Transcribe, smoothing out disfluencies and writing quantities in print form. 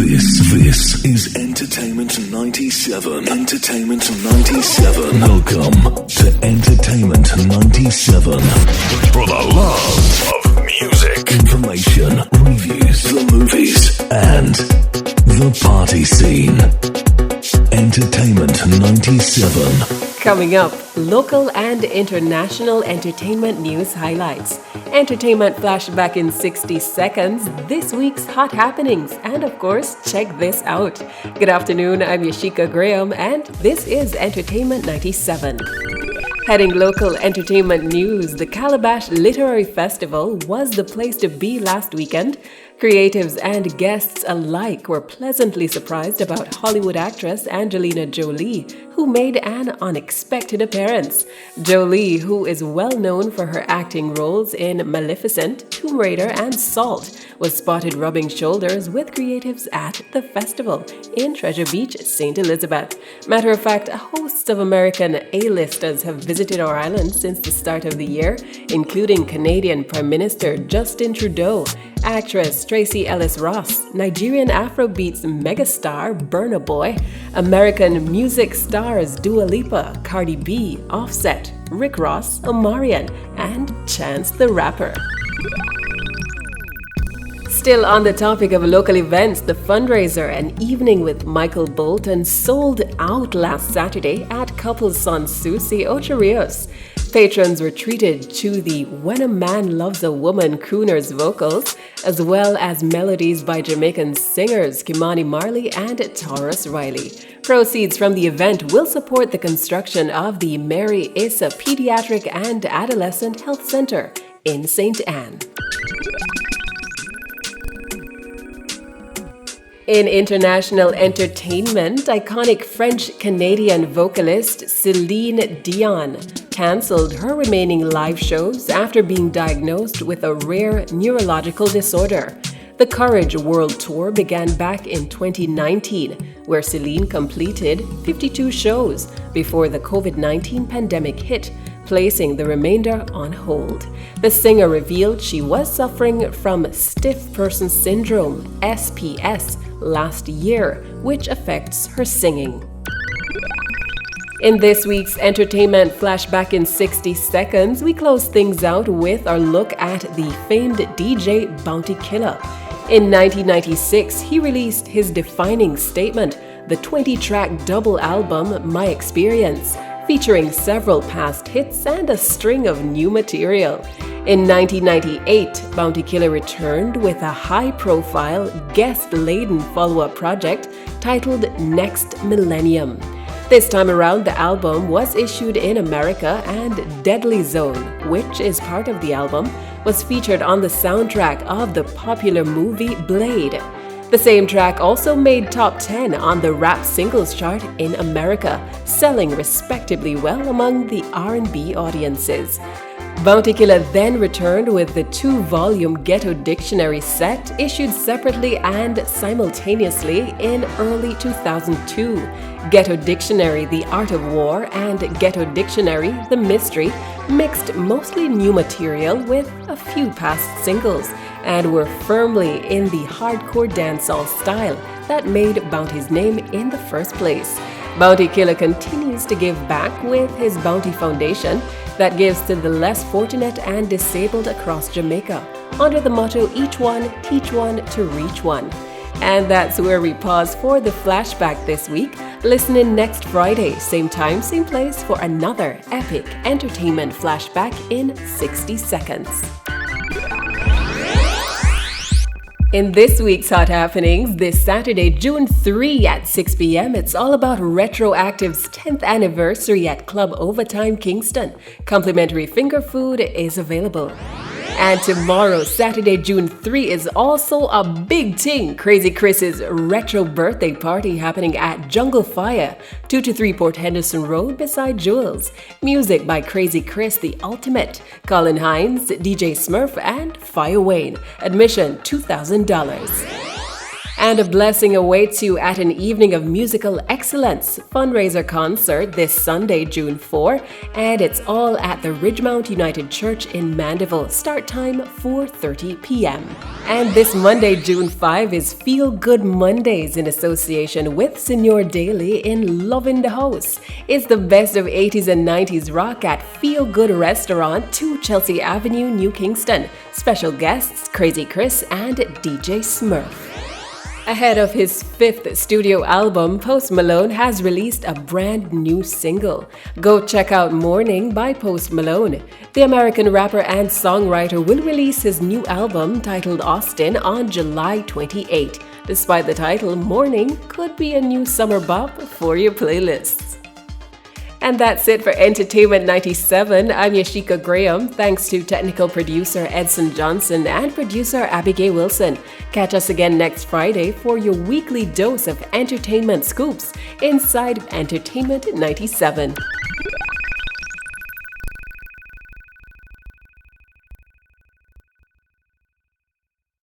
This is Entertainment 97. Entertainment 97. Welcome to Entertainment 97. For the love of music, information, reviews, the movies, and the party scene. Entertainment 97. Coming up, local and international entertainment news highlights. Entertainment flashback in 60 seconds, this week's hot happenings, and of course, check this out. Good afternoon, I'm Yashika Graham, and this is Entertainment 97. Heading local entertainment news, the Calabash Literary Festival was the place to be last weekend. Creatives and guests alike were pleasantly surprised about Hollywood actress Angelina Jolie, who made an unexpected appearance. Jolie, who is well known for her acting roles in Maleficent, Tomb Raider, and Salt, was spotted rubbing shoulders with creatives at the festival in Treasure Beach, St. Elizabeth. Matter of fact, hosts of American A-listers have visited our island since the start of the year, including Canadian Prime Minister Justin Trudeau, actress Tracee Ellis Ross, Nigerian Afrobeats megastar Burna Boy, American music stars Dua Lipa, Cardi B, Offset, Rick Ross, Omarion, and Chance the Rapper. Still on the topic of local events, the fundraiser, An Evening with Michael Bolton, sold out last Saturday at couple's son Souci, Ocho Rios. Patrons were treated to the When a Man Loves a Woman crooner's vocals, as well as melodies by Jamaican singers Kimani Marley and Tarrus Riley. Proceeds from the event will support the construction of the Mary Issa Paediatric and Adolescent Health Center in St. Anne. In international entertainment, iconic French-Canadian vocalist Celine Dion cancelled her remaining live shows after being diagnosed with a rare neurological disorder. The Courage World Tour began back in 2019, where Celine completed 52 shows before the COVID-19 pandemic hit, placing the remainder on hold. The singer revealed she was suffering from stiff person syndrome, SPS, last year, which affects her singing. In this week's entertainment flashback in 60 seconds, we close things out with our look at the famed DJ Bounty Killer. In 1996, he released his defining statement, the 20-track double album My Experience, featuring several past hits and a string of new material. In 1998, Bounty Killer returned with a high-profile, guest-laden follow-up project titled Next Millennium. This time around, the album was issued in America, and Deadly Zone, which is part of the album, was featured on the soundtrack of the popular movie Blade. The same track also made top 10 on the rap singles chart in America, selling respectively well among the R&B audiences. Bounty Killer then returned with the 2-volume Ghetto Dictionary set, issued separately and simultaneously in early 2002. Ghetto Dictionary, The Art of War, and Ghetto Dictionary, The Mystery, mixed mostly new material with a few past singles, and were firmly in the hardcore dancehall style that made Bounty's name in the first place. Bounty Killer continues to give back with his Bounty Foundation that gives to the less fortunate and disabled across Jamaica, under the motto, each one, teach one to reach one. And that's where we pause for the flashback this week. Listen in next Friday, same time, same place, for another epic entertainment flashback in 60 seconds. In this week's Hot Happenings, this Saturday, June 3 at 6 p.m., it's all about Retroactive's 10th anniversary at Club Overtime Kingston. Complimentary finger food is available. And tomorrow, Saturday, June 3, is also a big thing. Crazy Chris's retro birthday party happening at Jungle Fire, 223 Port Henderson Road beside Jules. Music by Crazy Chris, The Ultimate, Colin Hines, DJ Smurf, and Fire Wayne. Admission $2,000. And a blessing awaits you at an evening of musical excellence fundraiser concert this Sunday, June 4, and it's all at the Ridgemount United Church in Mandeville. Start time 4:30 p.m. And this Monday, June 5, is Feel Good Mondays in association with Senor Daly in Love in the House. It's the best of 80s and 90s rock at Feel Good Restaurant, 2 Chelsea Avenue, New Kingston. Special guests Crazy Chris and DJ Smurf. Ahead of his 5th studio album, Post Malone has released a brand new single. Go check out Morning by Post Malone. The American rapper and songwriter will release his new album titled Austin on July 28. Despite the title, Morning could be a new summer bop for your playlists. And that's it for Entertainment 97. I'm Yashika Graham. Thanks to technical producer Edson Johnson and producer Abigail Wilson. Catch us again next Friday for your weekly dose of entertainment scoops inside Entertainment 97.